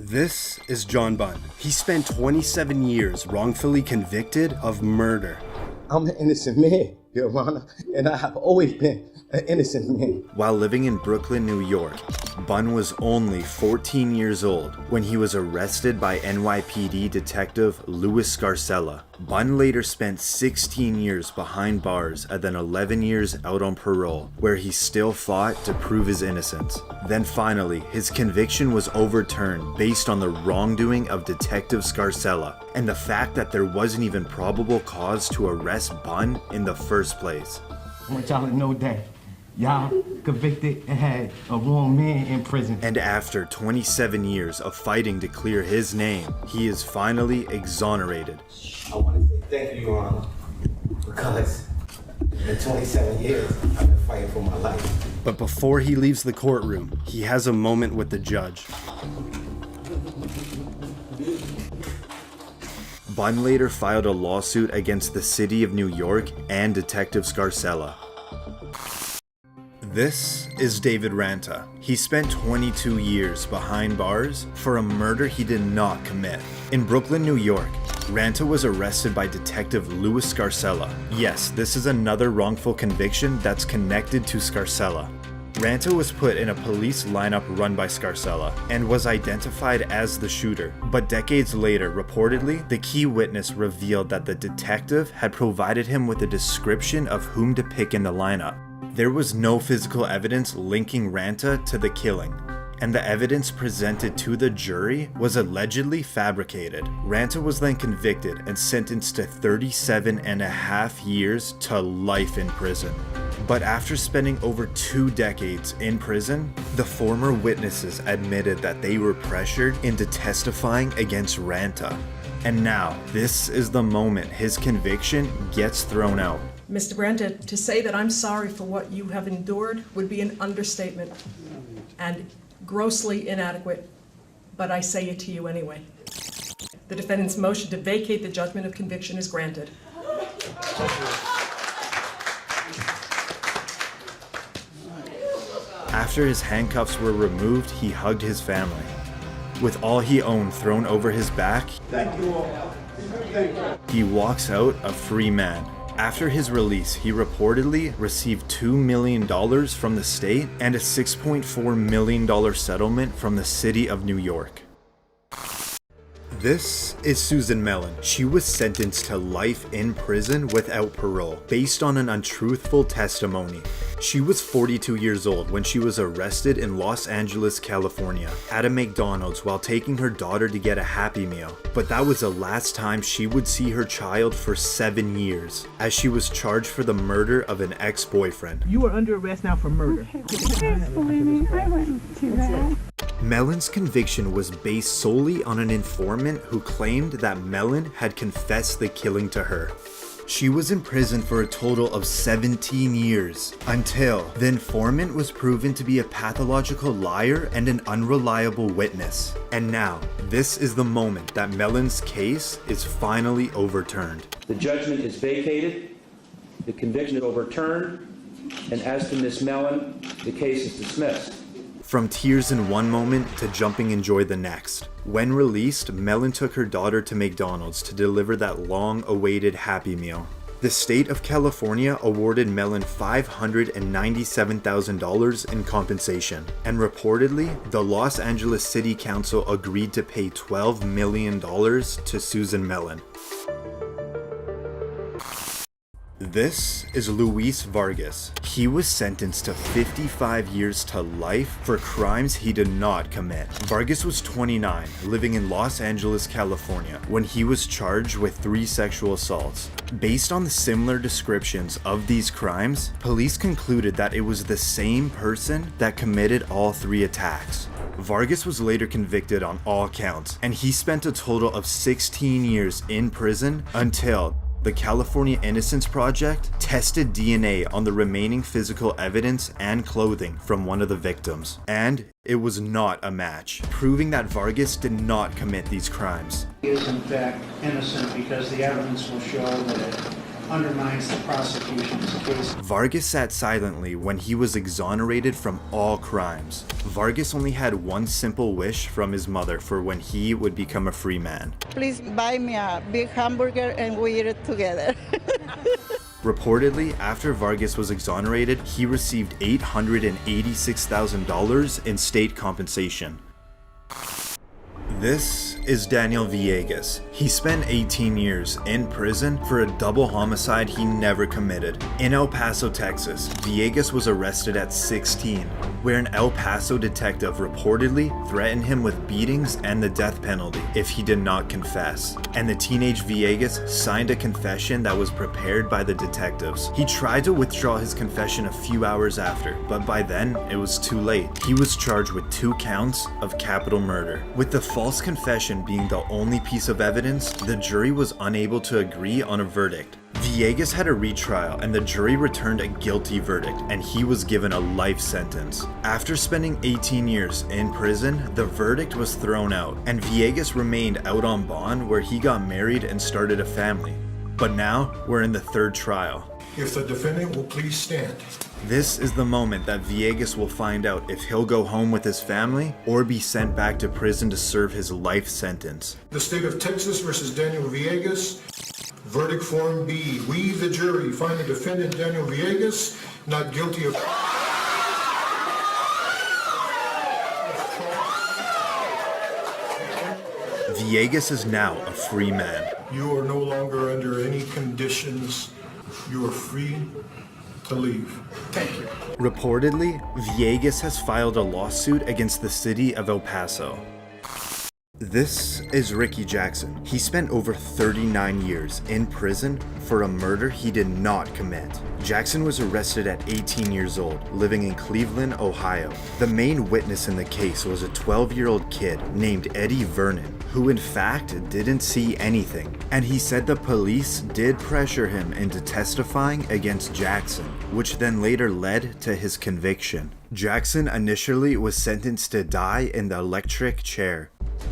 This is John Bunn. He spent 27 years wrongfully convicted of murder. I'm an innocent man, Your Honor, and I have always been an innocent man. While living in Brooklyn, New York, Bunn was only 14 years old when he was arrested by NYPD detective Louis Scarcella. Bunn later spent 16 years behind bars and then 11 years out on parole, where he still fought to prove his innocence. Then finally, his conviction was overturned based on the wrongdoing of Detective Scarcella and the fact that there wasn't even probable cause to arrest Bunn in the first place. I want y'all to know that y'all convicted and had a wrong man in prison. And after 27 years of fighting to clear his name, he is finally exonerated. I want to say thank you, Your Honor, because in 27 years, I've been fighting for my life. But before he leaves the courtroom, he has a moment with the judge. Bunn later filed a lawsuit against the city of New York and Detective Scarcella. This is David Ranta. He spent 22 years behind bars for a murder he did not commit. In Brooklyn, New York, Ranta was arrested by Detective Louis Scarcella. Yes, this is another wrongful conviction that's connected to Scarcella. Ranta was put in a police lineup run by Scarcella and was identified as the shooter. But decades later, reportedly, the key witness revealed that the detective had provided him with a description of whom to pick in the lineup. There was no physical evidence linking Ranta to the killing, and the evidence presented to the jury was allegedly fabricated. Ranta was then convicted and sentenced to 37.5 years to life in prison. But after spending over 2 decades in prison, the former witnesses admitted that they were pressured into testifying against Ranta. And now, this is the moment his conviction gets thrown out. Mr. Ranta, to say that I'm sorry for what you have endured would be an understatement and grossly inadequate, but I say it to you anyway. The defendant's motion to vacate the judgment of conviction is granted. After his handcuffs were removed, he hugged his family. With all he owned thrown over his back, Thank you all. Thank you. he walks out a free man. After his release, he reportedly received $2 million from the state and a $6.4 million settlement from the city of New York. This is Susan Mellon. She was sentenced to life in prison without parole based on an untruthful testimony. She was 42 years old when she was arrested in Los Angeles, California, at a McDonald's while taking her daughter to get a Happy Meal. But that was the last time she would see her child for 7 years, as she was charged for the murder of an ex-boyfriend. You are under arrest now for murder. Please believe me, I wouldn't do that. Mellon's conviction was based solely on an informant who claimed that Mellon had confessed the killing to her. She was in prison for a total of 17 years, until the informant was proven to be a pathological liar and an unreliable witness. And now, this is the moment that Mellon's case is finally overturned. The judgment is vacated, the conviction is overturned, and as to Ms. Mellon, the case is dismissed. From tears in one moment to jumping in joy the next. When released, Mellon took her daughter to McDonald's to deliver that long-awaited Happy Meal. The state of California awarded Mellon $597,000 in compensation, and reportedly, the Los Angeles City Council agreed to pay $12 million to Susan Mellon. This is Luis Vargas. He was sentenced to 55 years to life for crimes he did not commit. Vargas was 29, living in Los Angeles, California, when he was charged with 3 sexual assaults. Based on the similar descriptions of these crimes, police concluded that it was the same person that committed all 3 attacks. Vargas was later convicted on all counts, and he spent a total of 16 years in prison until the California Innocence Project tested DNA on the remaining physical evidence and clothing from one of the victims, and it was not a match, proving that Vargas did not commit these crimes. He is in fact innocent because the evidence will show that undermines the prosecution's case. Vargas sat silently when he was exonerated from all crimes. Vargas only had one simple wish from his mother for when he would become a free man. Please buy me a big hamburger and we eat it together. Reportedly, after Vargas was exonerated, he received $886,000 in state compensation. This is Daniel Villegas. He spent 18 years in prison for a double homicide he never committed. In El Paso, Texas, Villegas was arrested at 16, where an El Paso detective reportedly threatened him with beatings and the death penalty if he did not confess. And the teenage Villegas signed a confession that was prepared by the detectives. He tried to withdraw his confession a few hours after, but by then it was too late. He was charged with 2 counts of capital murder. With the false confession being the only piece of evidence, the jury was unable to agree on a verdict. Villegas had a retrial and the jury returned a guilty verdict and he was given a life sentence. After spending 18 years in prison, the verdict was thrown out and Villegas remained out on bond where he got married and started a family. But now we're in the 3rd trial. If the defendant will please stand. This is the moment that Villegas will find out if he'll go home with his family or be sent back to prison to serve his life sentence. The state of Texas versus Daniel Villegas. Verdict form B. We, the jury, find the defendant Daniel Villegas not guilty of... Villegas is now a free man. You are no longer under any conditions. You are free to leave. Thank you. Reportedly, Villegas has filed a lawsuit against the city of El Paso. This is Ricky Jackson. He spent over 39 years in prison for a murder he did not commit. Jackson was arrested at 18 years old, living in Cleveland, Ohio. The main witness in the case was a 12-year-old kid named Eddie Vernon, who in fact didn't see anything. And he said the police did pressure him into testifying against Jackson, which then later led to his conviction. Jackson initially was sentenced to die in the electric chair.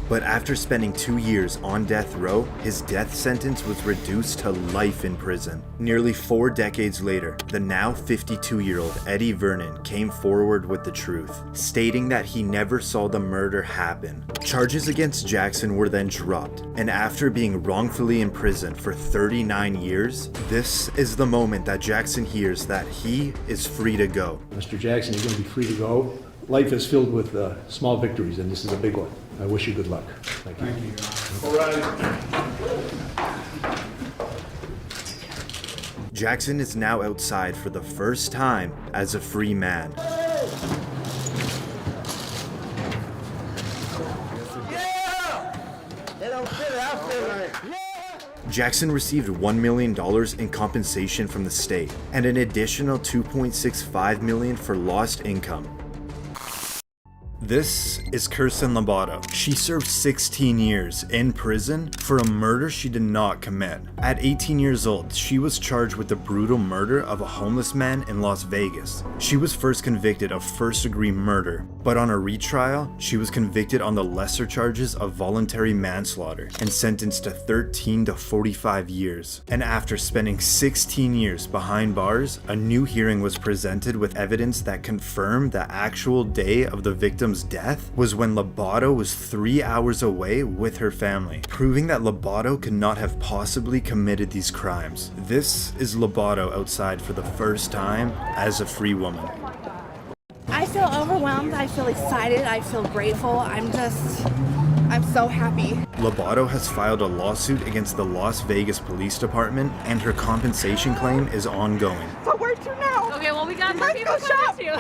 But after spending 2 years on death row, his death sentence was reduced to life in prison. Nearly 4 decades later, the now 52-year-old Eddie Vernon came forward with the truth, stating that he never saw the murder happen. Charges against Jackson were then dropped, and after being wrongfully imprisoned for 39 years, this is the moment that Jackson hears that he is free to go. Mr. Jackson, you're going to be free to go. Life is filled with small victories, and this is a big one. I wish you good luck. Thank you. All right. Jackson is now outside for the first time as a free man. Jackson received $1 million in compensation from the state and an additional $2.65 million for lost income. This is Kirsten Lobato. She served 16 years in prison for a murder she did not commit. At 18 years old, she was charged with the brutal murder of a homeless man in Las Vegas. She was first convicted of first-degree murder, but on a retrial, she was convicted on the lesser charges of voluntary manslaughter and sentenced to 13 to 45 years. And after spending 16 years behind bars, a new hearing was presented with evidence that confirmed the actual day of the victim's death was when Lobato was 3 hours away with her family, proving that Lobato could not have possibly committed these crimes. This is Lobato outside for the first time as a free woman. I feel overwhelmed, I feel excited, I feel grateful, I'm so happy. Lobato has filed a lawsuit against the Las Vegas Police Department and her compensation claim is ongoing. So where to now? Okay, well we got more people coming too.